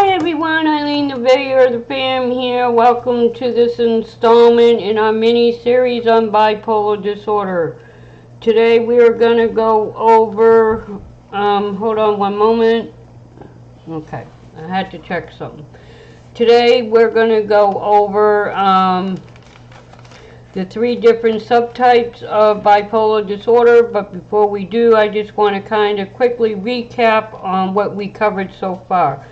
Hi everyone, Eileen the Video the Fam here. Welcome to this installment in our mini-series on bipolar disorder. Today we are going to go over, hold on one moment. Okay, I had to check something. Today we're going to go over the three different subtypes of bipolar disorder, but before we do, I just want to kind of quickly recap on what we covered so far.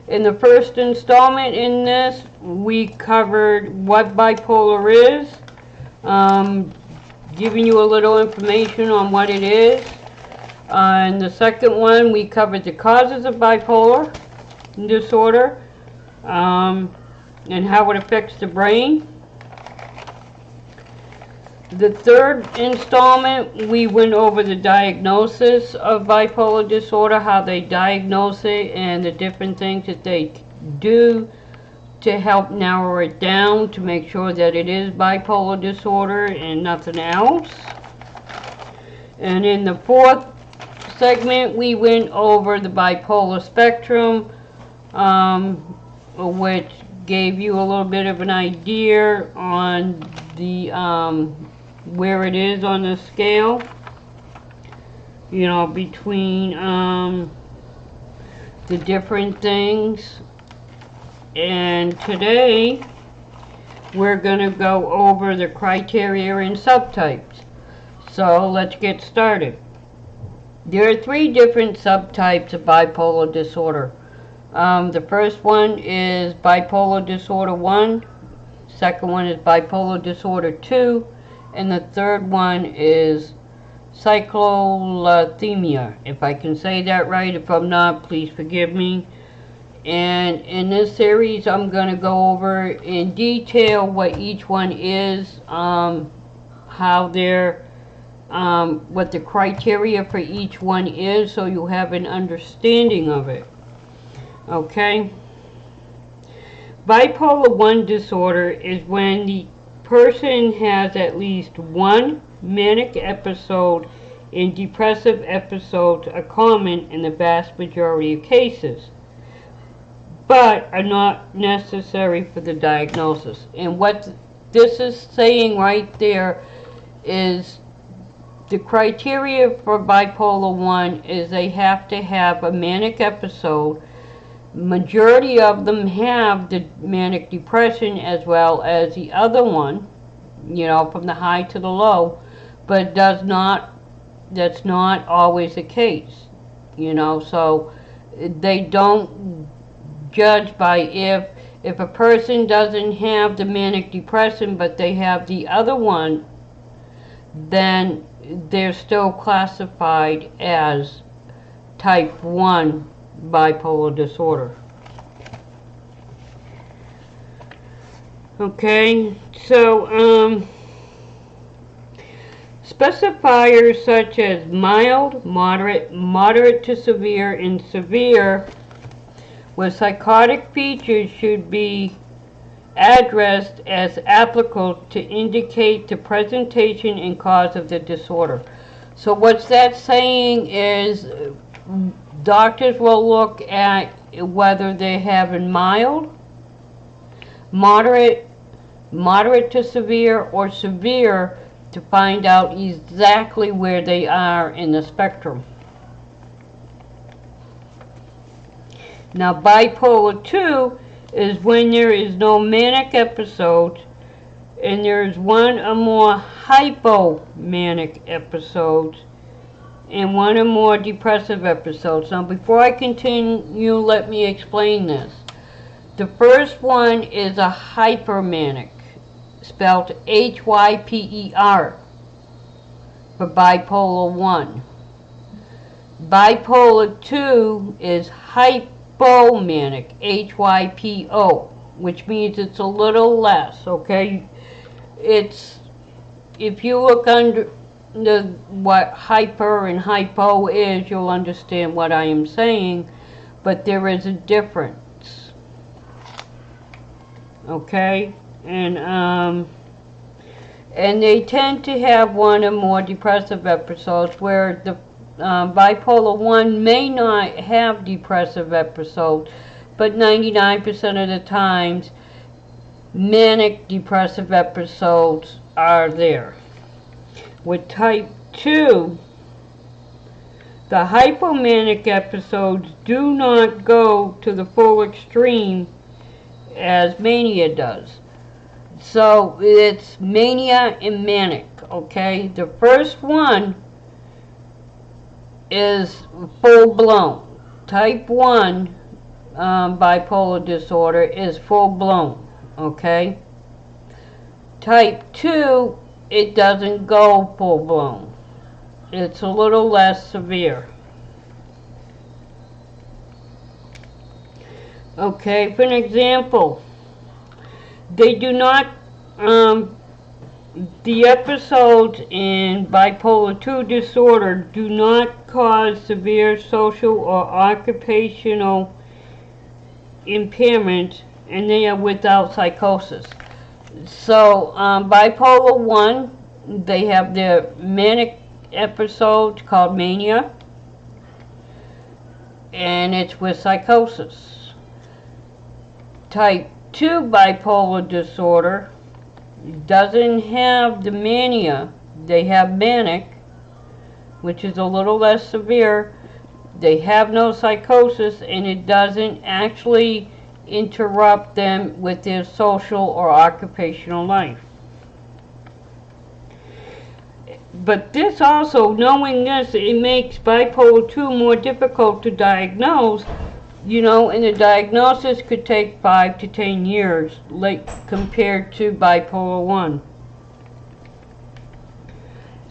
In the first installment in this, we covered what bipolar is, giving you a little information on what it is. In the second one, we covered the causes of bipolar disorder and how it affects the brain. The third installment, we went over the diagnosis of bipolar disorder, how they diagnose it, and the different things that they do to help narrow it down to make sure that it is bipolar disorder and nothing else. And in the fourth segment, we went over the bipolar spectrum, which gave you a little bit of an idea on the where it is on the scale, you know, between the different things. And today we're going to go over the criteria and subtypes. So let's get started. There are three different subtypes of bipolar disorder. The first one is bipolar disorder 1, second one is bipolar disorder 2, and the third one is cyclotyhmia. If I can say that right, if I'm not, please forgive me. And in this series, I'm going to go over in detail what each one is, how they're, what the criteria for each one is, so you have an understanding of it. Okay? Bipolar 1 disorder is when the person has at least one manic episode, and depressive episodes are common in the vast majority of cases, but are not necessary for the diagnosis. And what this is saying right there is the criteria for bipolar 1 is they have to have a manic episode. Majority of them have the manic depression as well as the other one, you know, from the high to the low, but that's not always the case, you know. So they don't judge by if a person doesn't have the manic depression but they have the other one, then they're still classified as type 1 bipolar disorder. Okay, so specifiers such as mild, moderate to severe, and severe with psychotic features should be addressed as applicable to indicate the presentation and cause of the disorder. So what's that saying is doctors will look at whether they're having mild, moderate to severe, or severe to find out exactly where they are in the spectrum. Now, bipolar 2 is when there is no manic episode and there is one or more hypomanic episodes and one or more depressive episodes. Now, before I continue, let me explain this. The first one is a hypermanic, spelled H-Y-P-E-R, for bipolar 1. Bipolar 2 is hypomanic, H-Y-P-O, which means it's a little less, okay? It's, if you look under what hyper and hypo is, you'll understand what I am saying, but there is a difference. Okay? And they tend to have one or more depressive episodes, where the bipolar 1 may not have depressive episodes, but 99% of the times, manic depressive episodes are there. With type 2, the hypomanic episodes do not go to the full extreme as mania does. So it's mania and manic, okay? The first one is full blown. Type 1 bipolar disorder is full blown, okay? Type 2, it doesn't go full blown. It's a little less severe. Okay, for an example, they do not, the episodes in bipolar 2 disorder do not cause severe social or occupational impairment, and they are without psychosis. So, bipolar 1, they have their manic episode called mania, and it's with psychosis. Type 2 bipolar disorder doesn't have the mania. They have manic, which is a little less severe. They have no psychosis, and it doesn't actually interrupt them with their social or occupational life. But this also, knowing this, it makes bipolar 2 more difficult to diagnose, you know, and the diagnosis could take 5 to 10 years, like compared to bipolar 1.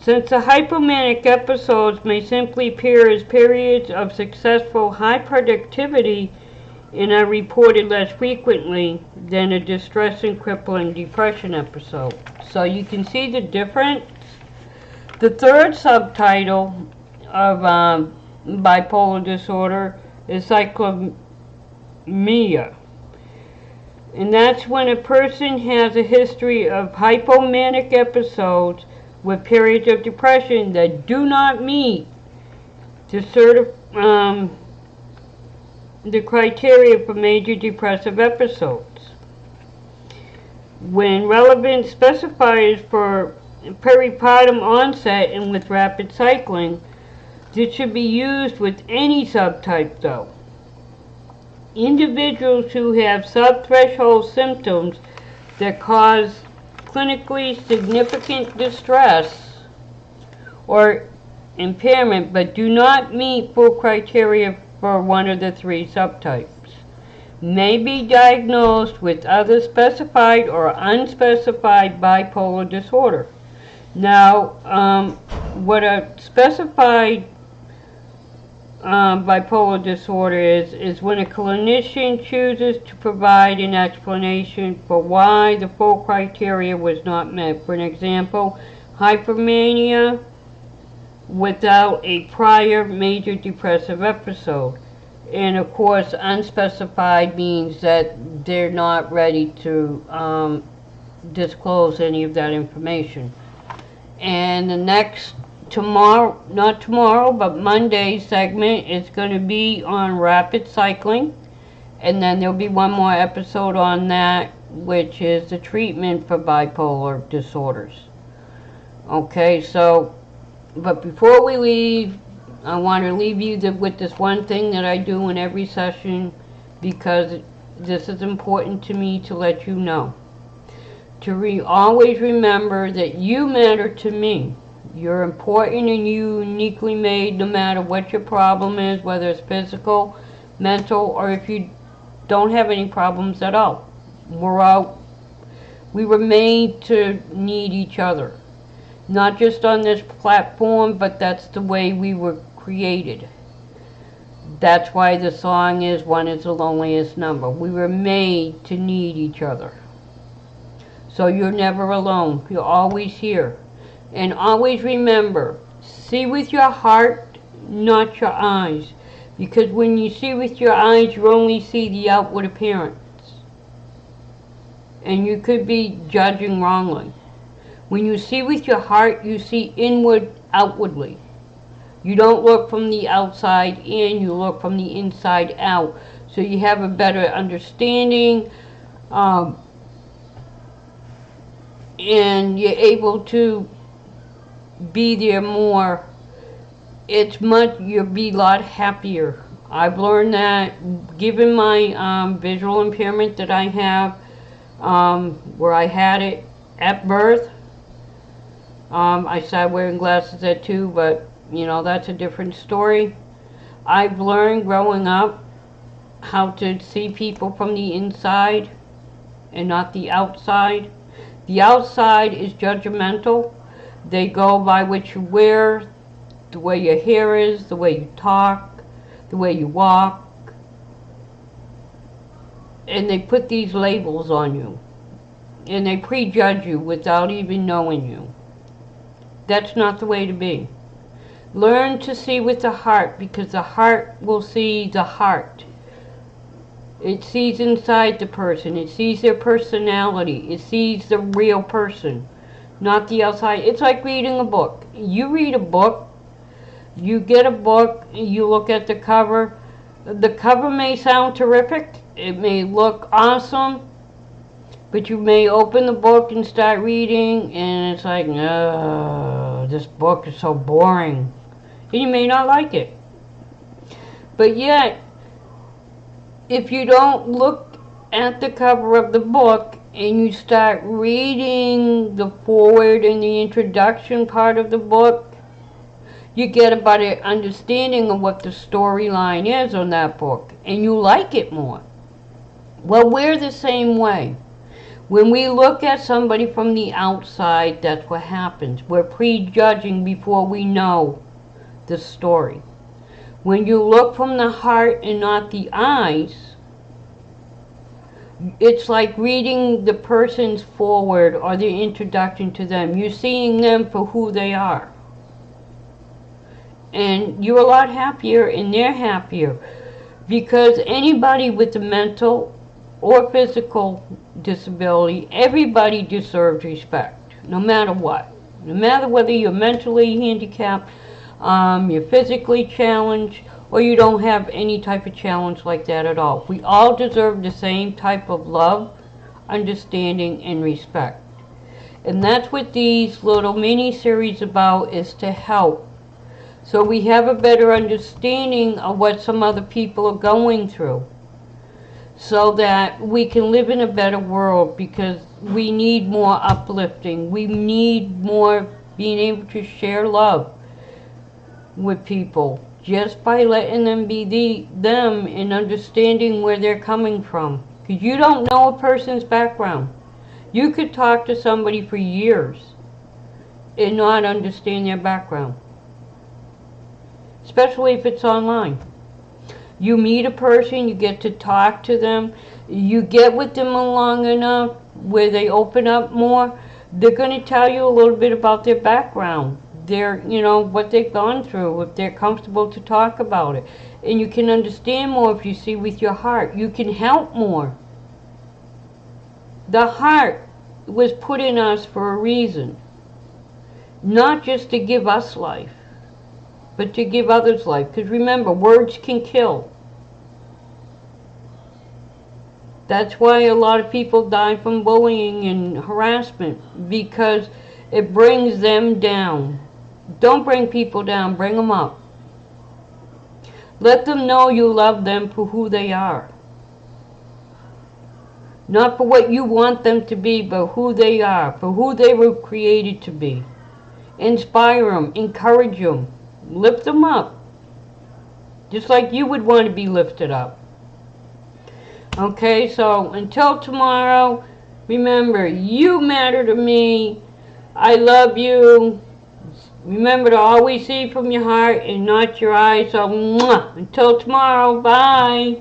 Since the hypomanic episodes may simply appear as periods of successful high productivity and are reported less frequently than a distressing, crippling depression episode. So you can see the difference. The third subtitle of bipolar disorder is cyclotyhmia. And that's when a person has a history of hypomanic episodes with periods of depression that do not meet the criteria for major depressive episodes. When relevant specifiers for peripartum onset and with rapid cycling, this should be used with any subtype though. Individuals who have subthreshold symptoms that cause clinically significant distress or impairment but do not meet full criteria for one of the three subtypes may be diagnosed with other specified or unspecified bipolar disorder. Now, what a specified bipolar disorder is when a clinician chooses to provide an explanation for why the full criteria was not met. For an example, hypermania without a prior major depressive episode. And of course, unspecified means that they're not ready to disclose any of that information. And the next not tomorrow, but Monday segment is going to be on rapid cycling. And then there'll be one more episode on that, which is the treatment for bipolar disorders. Okay, so, but before we leave, I want to leave you with this one thing that I do in every session, because this is important to me to let you know. To always remember that you matter to me. You're important and uniquely made no matter what your problem is, whether it's physical, mental, or if you don't have any problems at all. We were made to need each other. Not just on this platform, but that's the way we were created. That's why the song is "One is the Loneliest Number." We were made to need each other. So you're never alone. You're always here. And always remember, see with your heart, not your eyes. Because when you see with your eyes, you only see the outward appearance. And you could be judging wrongly. When you see with your heart, you see outwardly. You don't look from the outside in, you look from the inside out. so you have a better understanding, and you're able to be there more. You'll be a lot happier. I've learned that given my visual impairment that I have, where I had it at birth. I started wearing glasses at 2, but you know, that's a different story. I've learned growing up how to see people from the inside and not the outside. The outside is judgmental. They go by what you wear, the way your hair is, the way you talk, the way you walk, and they put these labels on you, and they prejudge you without even knowing you. That's not the way to be. Learn to see with the heart, because the heart will see the heart. It sees inside the person. It sees their personality. It sees the real person, not the outside. It's like reading a book. You read a book, you get a book, you look at the cover. The cover may sound terrific. It may look awesome. But you may open the book and start reading, and it's like, no, this book is so boring. And you may not like it. But yet, if you don't look at the cover of the book and you start reading the foreword and the introduction part of the book, you get a better understanding of what the storyline is on that book, and you like it more. Well, we're the same way. When we look at somebody from the outside, that's what happens. We're prejudging before we know the story. When you look from the heart and not the eyes, it's like reading the person's foreword or the introduction to them. You're seeing them for who they are. And you're a lot happier, and they're happier. Because anybody with a mental or physical disability, everybody deserves respect, no matter what. No matter whether you're mentally handicapped, you're physically challenged, or you don't have any type of challenge like that at all. We all deserve the same type of love, understanding, and respect. And that's what these little mini-series about, is to help. So we have a better understanding of what some other people are going through, so that we can live in a better world, because we need more uplifting. We need more being able to share love with people, just by letting them be them and understanding where they're coming from. Because you don't know a person's background. You could talk to somebody for years and not understand their background, especially if it's online. You meet a person, you get to talk to them, you get with them long enough where they open up more, they're going to tell you a little bit about their background, what they've gone through, if they're comfortable to talk about it. And you can understand more if you see with your heart. You can help more. The heart was put in us for a reason, not just to give us life, but to give others life. Because remember, words can kill. That's why a lot of people die from bullying and harassment, because it brings them down. Don't bring people down, bring them up. Let them know you love them for who they are. Not for what you want them to be, but who they are, for who they were created to be. Inspire them, encourage them. Lift them up, just like you would want to be lifted up. Okay, so until tomorrow, remember, you matter to me. I love you. Remember to always see from your heart and not your eyes. So, until tomorrow, bye.